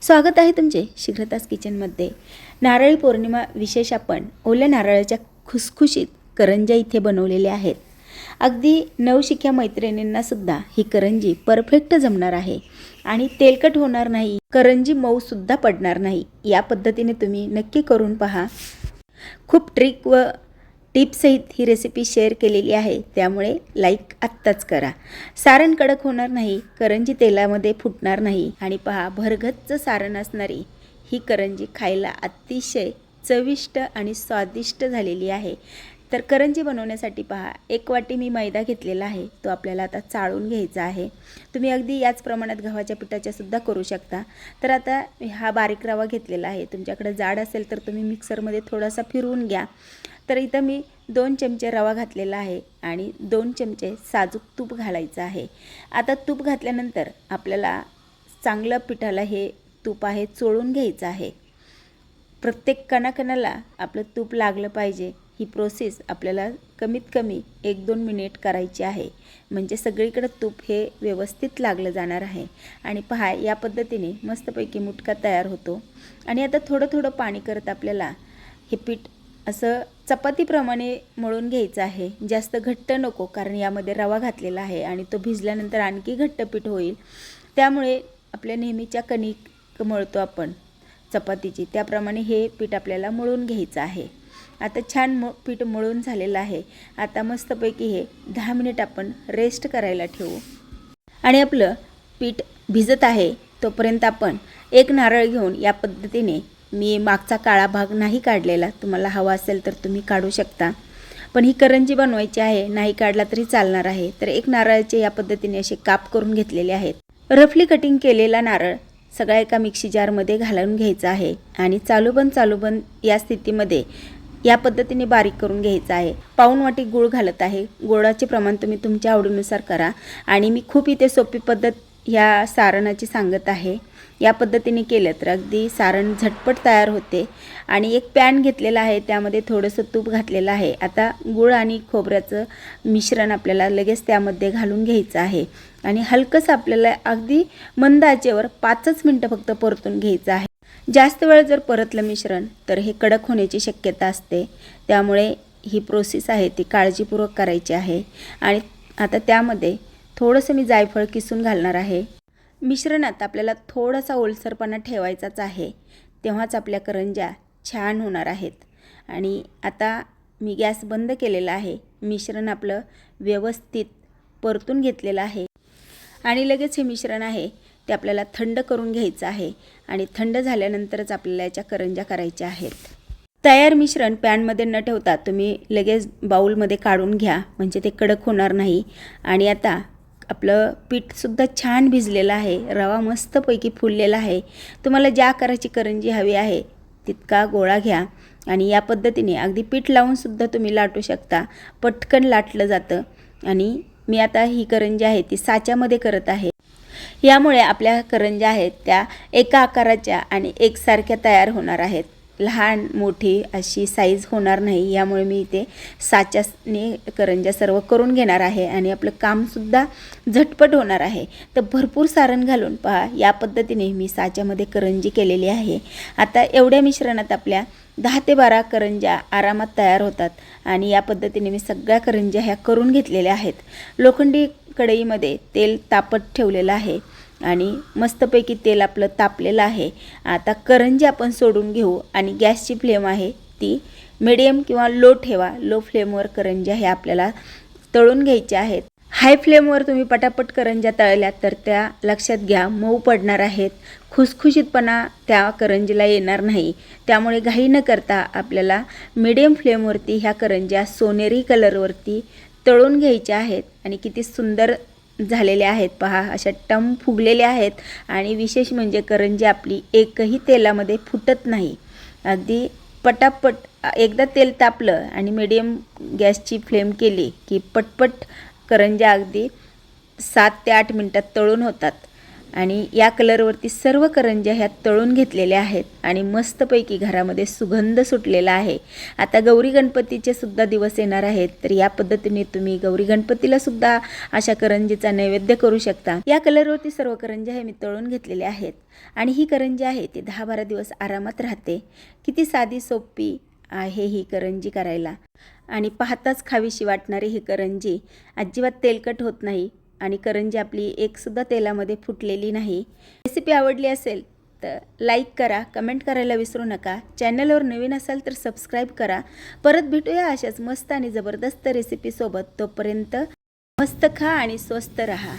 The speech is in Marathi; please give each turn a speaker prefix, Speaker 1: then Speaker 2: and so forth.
Speaker 1: स्वागत आहे तुमचे शीघ्रताच किचनमध्ये। नारळी पौर्णिमा विशेष आपण ओल्या नारळाच्या खुसखुशीत करंज्या इथे बनवलेल्या आहेत। अगदी नवशिक्या मैत्रिणींना सुद्धा ही करंजी परफेक्ट जमणार आहे आणि तेलकट होणार नाही, करंजी मऊ सुद्धा पडणार नाही। या पद्धतीने तुम्ही नक्की करून पहा। खूप ट्रिक व टिप्स सहित ही रेसिपी शेअर केलेली आहे, त्यामुळे लाईक आत्ताच करा। सारण कडक होणार नाही, करंजी तेलामध्ये फुटणार नाही आणि पहा भरगच्च सारण असणारी ही करंजी खायला अतिशय चविष्ट आणि स्वादिष्ट झालेली आहे। तर करंजी बनवण्यासाठी पहा, 1 वाटी मी मैदा घेतलेला आहे, तो आपल्याला आता चाळून घ्यायचा आहे। तुम्ही अगदी याच प्रमाणात गव्हाच्या पिठाच्या सुद्धा करू शकता। तर आता हा बारीक रवा घेतलेला आहे, तुमच्याकडे जाड असेल तर तुम्ही मिक्सरमध्ये थोडासा फिरवून घ्या। तर इथं मी 2 चमचे रवा घातलेला आहे आणि 2 चमचे साजूक तूप घालायचं आहे। आता तूप घातल्यानंतर आपल्याला चांगलं पिठाला हे तूप आहे चोळून घ्यायचं आहे। प्रत्येक कणाकणाला आपलं तूप लागलं पाहिजे। ही प्रोसेस आपल्याला कमीत कमी 1-2 मिनिट करायची आहे, म्हणजे सगळीकडे तूप हे व्यवस्थित लागलं जाणार आहे। आणि पहा या पद्धतीने मस्तपैकी मुटका तयार होतो। आणि आता थोडं थोडं पाणी करत आपल्याला हे पीठ असं चपातीप्रमाणे मळून घ्यायचं आहे। जास्त घट्ट नको, कारण यामध्ये रवा घातलेला आहे आणि तो भिजल्यानंतर आणखी घट्ट पीठ होईल। त्यामुळे आपल्या नेहमीच्या कणिक मळतो आपण चपातीची, त्याप्रमाणे हे पीठ आपल्याला मळून घ्यायचं आहे। आता छान पीठ मळून झालेलं आहे। आता मस्तपैकी हे 10 मिनिट आपण रेस्ट करायला ठेवू। आणि आपलं पीठ भिजत आहे तोपर्यंत आपण एक नारळ घेऊन या पद्धतीने, मी मागचा काळा भाग नाही काढलेला, तुम्हाला हवा असेल तर तुम्ही काढू शकता, पण ही करंजी बनवायची आहे, नाही काढला तरी चालणार आहे। तर एक नारळाचे या पद्धतीने असे काप करून घेतलेले आहेत। रफली कटिंग केलेला नारळ सगळा एका मिक्सी जारमध्ये घालून घ्यायचा आहे आणि चालूबंद या स्थितीमध्ये या पद्धतीने बारीक करून घ्यायचा आहे। पाऊण वाटी गूळ घालत आहे। गोडाचे प्रमाण तुम्ही तुमच्या आवडीनुसार करा आणि मी खूप इथे सोपी पद्धत या सारणाची सांगत आहे। या पद्धतीने केलं तर अगदी सारण झटपट तयार होते। आणि एक पॅन घेतलेला आहे, त्यामध्ये थोडंसं तूप घातलेलं आहे। आता गूळ आणि खोबऱ्याचं मिश्रण आपल्याला लगेच त्यामध्ये घालून घ्यायचं आहे आणि हलकंसं आपल्याला अगदी मंद आचेवर 5 मिनिटं फक्त परतून घ्यायचं आहे। जास्त वेळ जर परतलं मिश्रण तर हे कडक होण्याची शक्यता असते, त्यामुळे ही प्रोसेस आहे ती काळजीपूर्वक करायची आहे। आणि आता त्यामध्ये थोडंसं मी जायफळ किसून घालणार आहे। मिश्रणात आपल्याला थोडासा ओलसरपणा ठेवायचाच आहे, तेव्हाच आपल्या करंज्या छान होणार आहेत। आणि आता मी गॅस बंद केलेला आहे। मिश्रण आपलं व्यवस्थित परतून घेतलेलं आहे आणि लगेच हे मिश्रण आहे ते आपल्याला थंड करून घ्यायचं आहे आणि थंड झाल्यानंतरच आपल्याला याच्या करंज्या करायच्या आहेत। तयार मिश्रण पॅनमध्ये न ठेवता तुम्ही लगेच बाउलमध्ये काढून घ्या, म्हणजे ते कडक होणार नाही। आणि आता आपलं पीठसुद्धा छान भिजलेलं आहे, रवा मस्तपैकी फुललेला आहे। तुम्हाला ज्या आकाराची करंजी हवी आहे तितका गोळा घ्या आणि या पद्धतीने अगदी पीठ लावूनसुद्धा तुम्ही लाटू शकता, पटकन लाटलं जातं। आणि मी आता ही करंजी आहे ती साच्यामध्ये करत आहे, यामुळे आपल्या करंज्या आहेत त्या एका आकाराच्या आणि एकसारख्या तयार होणार आहेत। लहान मोठी अशी साईज होणार नाही, यामुळे मी इथे साच्याने करंज्या सर्व करून घेणार आहे आणि आपलं कामसुद्धा झटपट होणार आहे। तर भरपूर सारण घालून पहा या पद्धतीने मी साच्यामध्ये करंजी केलेली आहे। आता एवढ्या मिश्रणात आपल्या 10 ते 12 करंज्या आरामात तयार होतात आणि या पद्धतीने मी सगळ्या करंज्या ह्या करून घेतलेल्या आहेत। लोखंडी कढईमध्ये तेल तापत ठेवलेलं आहे आणि मस्तपैकी तेल आपलं तापलेलं आहे। आता करंजी आपण सोडून घेऊ आणि गॅसची फ्लेम आहे ती मीडियम किंवा लो ठेवा। लो फ्लेमवर करंज्या ह्या आपल्याला तळून घ्यायच्या आहेत। हाय फ्लेमवर तुम्ही पटापट करंज्या तळल्या तर त्या लक्षात घ्या मऊ पडणार आहेत, खुसखुशीतपणा त्या करंजीला येणार नाही। त्यामुळे घाई न करता आपल्याला मीडियम फ्लेमवरती ह्या करंज्या सोनेरी कलरवरती तळून घ्यायच्या आहेत। आणि किती सुंदर झालेल्या आहेत पहा, अशा टम फुगलेल्या आहेत। आणि विशेष म्हणजे करंजी आपली एकही तेलामध्ये फुटत नाही, अगदी पटापट एकदा तेल तापलं आणि मीडियम गॅसची फ्लेम केली की पटपट करंज्या अगदी 7 ते 8 मिनिटात तळून होतात। आणि या कलरवरती सर्व करंज्या ह्या तळून घेतलेल्या आहेत आणि मस्तपैकी घरामध्ये सुगंध सुटलेला आहे. आता गौरी गणपतीचे सुद्धा दिवस येणार आहेत, तर या पद्धतीने तुम्ही गौरी गणपतीला सुद्धा अशा करंजीचा नैवेद्य करू शकता. या कलरवरती सर्व करंज्या हे मी तळून घेतलेल्या आहेत आणि ही करंजी आहे ती 10-12 दिवस आरामात राहते. किती साधी सोपी आहे ही करंजी करायला आणि पाहताच खावीशी वाटणारी ही करंजी अजिबात तेलकट होत नाही आणि करंजी आपली एकसुद्धा तेलामध्ये फुटलेली नाही. रेसिपी आवडली असेल तर लाईक करा, कमेंट करायला विसरू नका. चॅनलवर नवीन असाल तर सबस्क्राईब करा. परत भेटूया अशाच मस्त आणि जबरदस्त रेसिपीसोबत. तोपर्यंत मस्त खा आणि स्वस्त रहा.